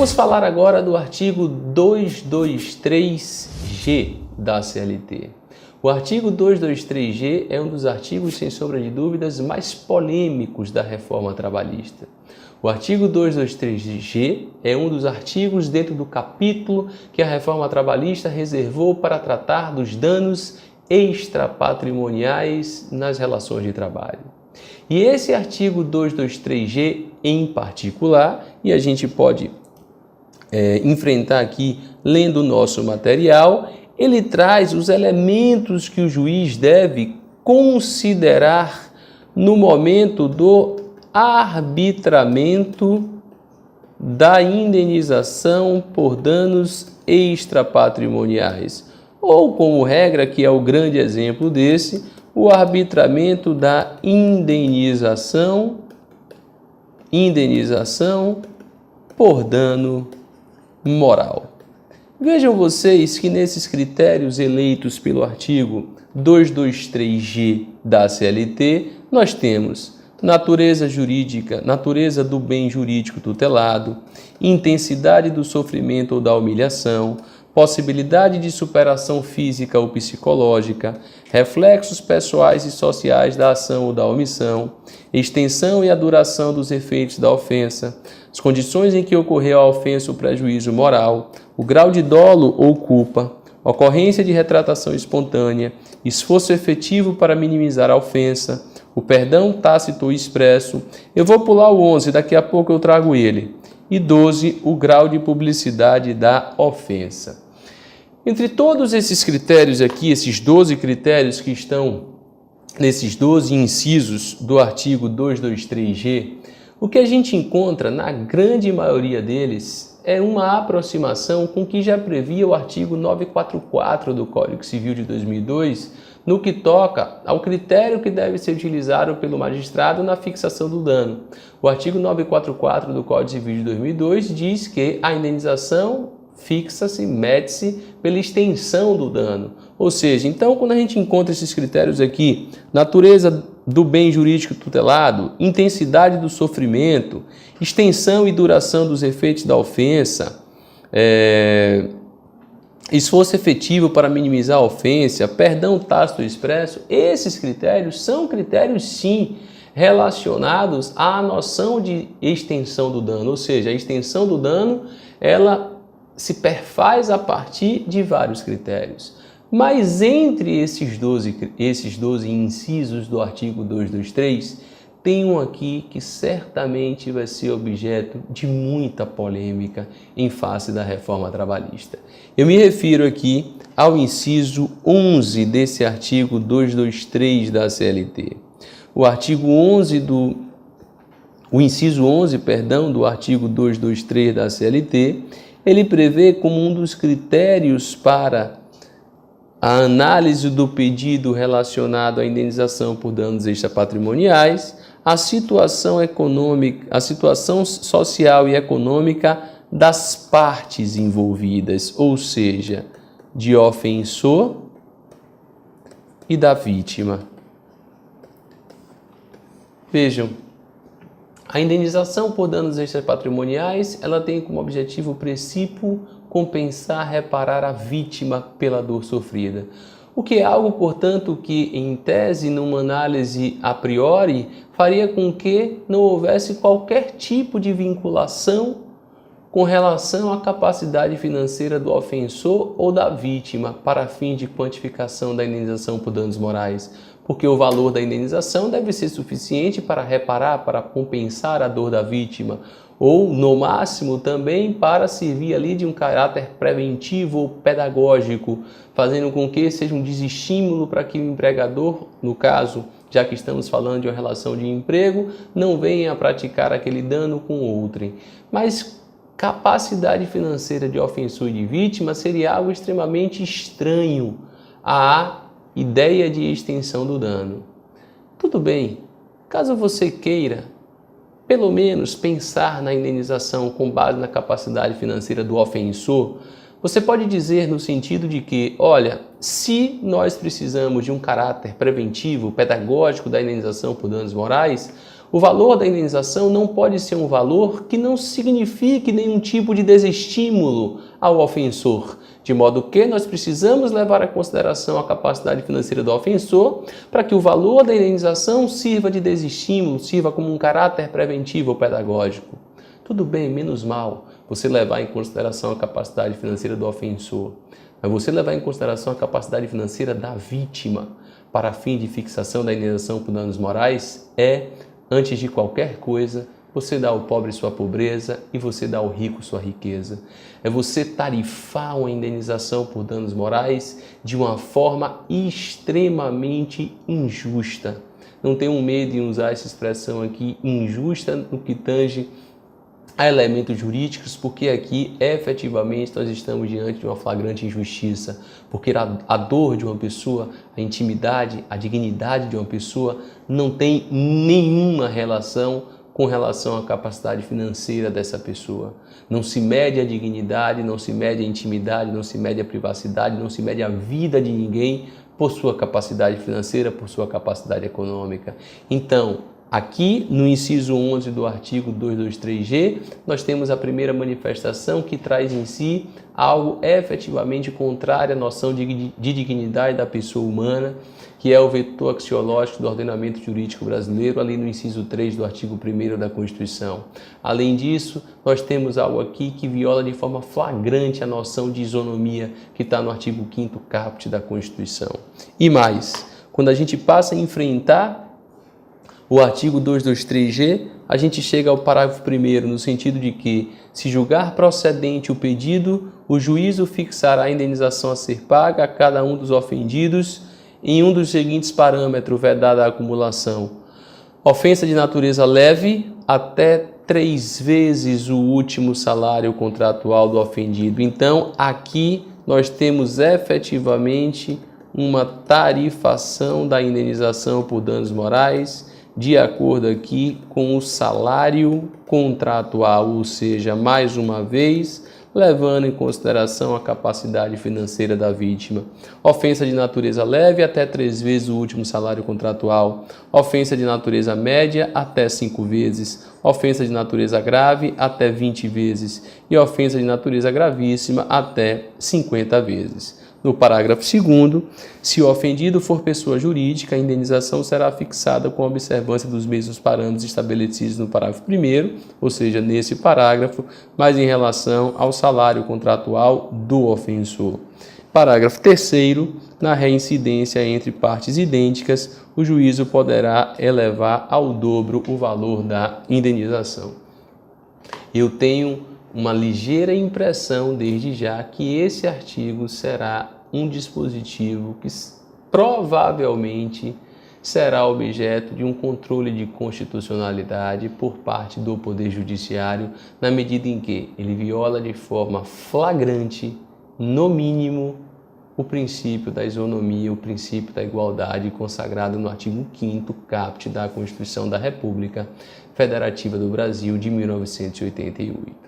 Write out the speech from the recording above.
Vamos falar agora do artigo 223G da CLT. O artigo 223G é um dos artigos, sem sombra de dúvidas, mais polêmicos da reforma trabalhista. O artigo 223G é um dos artigos dentro do capítulo que a reforma trabalhista reservou para tratar dos danos extrapatrimoniais nas relações de trabalho. E esse artigo 223G em particular, e a gente pode enfrentar aqui lendo o nosso material, ele traz os elementos que o juiz deve considerar no momento do arbitramento da indenização por danos extrapatrimoniais. Ou, como regra, que é o grande exemplo desse, o arbitramento da indenização por dano moral. Vejam vocês que nesses critérios eleitos pelo artigo 223G da CLT, nós temos natureza jurídica, natureza do bem jurídico tutelado, intensidade do sofrimento ou da humilhação, possibilidade de superação física ou psicológica, reflexos pessoais e sociais da ação ou da omissão, extensão e a duração dos efeitos da ofensa, as condições em que ocorreu a ofensa ou prejuízo moral, o grau de dolo ou culpa, ocorrência de retratação espontânea, esforço efetivo para minimizar a ofensa, o perdão tácito ou expresso. Eu vou pular o 11, daqui a pouco eu trago ele. E 12, o grau de publicidade da ofensa. Entre todos esses critérios aqui, esses 12 critérios que estão nesses 12 incisos do artigo 223G, o que a gente encontra na grande maioria deles é uma aproximação com o que já previa o artigo 944 do Código Civil de 2002, no que toca ao critério que deve ser utilizado pelo magistrado na fixação do dano. O artigo 944 do Código Civil de 2002 diz que a indenização fixa-se, mede-se pela extensão do dano. Ou seja, então, quando a gente encontra esses critérios aqui, natureza do bem jurídico tutelado, intensidade do sofrimento, extensão e duração dos efeitos da ofensa, esforço efetivo para minimizar a ofensa, perdão tácito expresso, esses critérios são critérios, sim, relacionados à noção de extensão do dano. Ou seja, a extensão do dano, ela se perfaz a partir de vários critérios. Mas entre esses 12 incisos do artigo 223, tem um aqui que certamente vai ser objeto de muita polêmica em face da reforma trabalhista. Eu me refiro aqui ao inciso 11 desse artigo 223 da CLT. O inciso 11, do artigo 223 da CLT, ele prevê como um dos critérios para a análise do pedido relacionado à indenização por danos extrapatrimoniais, a situação econômica, a situação social e econômica das partes envolvidas, ou seja, de ofensor e da vítima. Vejam, a indenização por danos extrapatrimoniais, ela tem como objetivo princípio compensar, reparar a vítima pela dor sofrida. O que é algo, portanto, que em tese, numa análise a priori, faria com que não houvesse qualquer tipo de vinculação com relação à capacidade financeira do ofensor ou da vítima para fim de quantificação da indenização por danos morais, porque o valor da indenização deve ser suficiente para reparar, para compensar a dor da vítima, ou, no máximo, também para servir ali de um caráter preventivo ou pedagógico, fazendo com que seja um desestímulo para que o empregador, no caso, já que estamos falando de uma relação de emprego, não venha a praticar aquele dano com outrem. Mas capacidade financeira de ofensor e de vítima seria algo extremamente estranho à ideia de extensão do dano. Tudo bem, caso você queira pelo menos pensar na indenização com base na capacidade financeira do ofensor, você pode dizer no sentido de que, olha, se nós precisamos de um caráter preventivo, pedagógico da indenização por danos morais, O valor da indenização não pode ser um valor que não signifique nenhum tipo de desestímulo ao ofensor, de modo que nós precisamos levar em consideração a capacidade financeira do ofensor para que o valor da indenização sirva de desestímulo, sirva como um caráter preventivo ou pedagógico. Tudo bem, menos mal você levar em consideração a capacidade financeira do ofensor, mas você levar em consideração a capacidade financeira da vítima para fim de fixação da indenização por danos morais é, antes de qualquer coisa, você dá ao pobre sua pobreza e você dá ao rico sua riqueza. É você tarifar uma indenização por danos morais de uma forma extremamente injusta. Não tenham medo em usar essa expressão aqui, injusta, no que tange a elementos jurídicos, porque aqui efetivamente nós estamos diante de uma flagrante injustiça, porque a dor de uma pessoa, a intimidade, a dignidade de uma pessoa não tem nenhuma relação com relação à capacidade financeira dessa pessoa. Não se mede a dignidade, não se mede a intimidade, não se mede a privacidade, não se mede a vida de ninguém por sua capacidade financeira, por sua capacidade econômica. Então, aqui no inciso 11 do artigo 223G, nós temos a primeira manifestação que traz em si algo efetivamente contrário à noção de dignidade da pessoa humana, que é o vetor axiológico do ordenamento jurídico brasileiro, ali no inciso 3 do artigo 1º da Constituição. Além disso, nós temos algo aqui que viola de forma flagrante a noção de isonomia que está no artigo 5º caput da Constituição. E mais, quando a gente passa a enfrentar o artigo 223G, a gente chega ao parágrafo 1º, no sentido de que, se julgar procedente o pedido, o juízo fixará a indenização a ser paga a cada um dos ofendidos em um dos seguintes parâmetros, vedada a acumulação: ofensa de natureza leve, até 3 vezes o último salário contratual do ofendido. Então, aqui nós temos efetivamente uma tarifação da indenização por danos morais, de acordo aqui com o salário contratual, ou seja, mais uma vez, levando em consideração a capacidade financeira da vítima. Ofensa de natureza leve, até 3 vezes o último salário contratual. Ofensa de natureza média, até 5 vezes. Ofensa de natureza grave, até 20 vezes. E ofensa de natureza gravíssima, até 50 vezes. No parágrafo 2º, se o ofendido for pessoa jurídica, a indenização será fixada com observância dos mesmos parâmetros estabelecidos no parágrafo 1º, ou seja, nesse parágrafo, mas em relação ao salário contratual do ofensor. Parágrafo 3º, na reincidência entre partes idênticas, o juízo poderá elevar ao dobro o valor da indenização. Eu tenho uma ligeira impressão, desde já, que esse artigo será um dispositivo que provavelmente será objeto de um controle de constitucionalidade por parte do Poder Judiciário, na medida em que ele viola de forma flagrante, no mínimo, o princípio da isonomia, o princípio da igualdade consagrado no artigo 5º caput da Constituição da República Federativa do Brasil de 1988.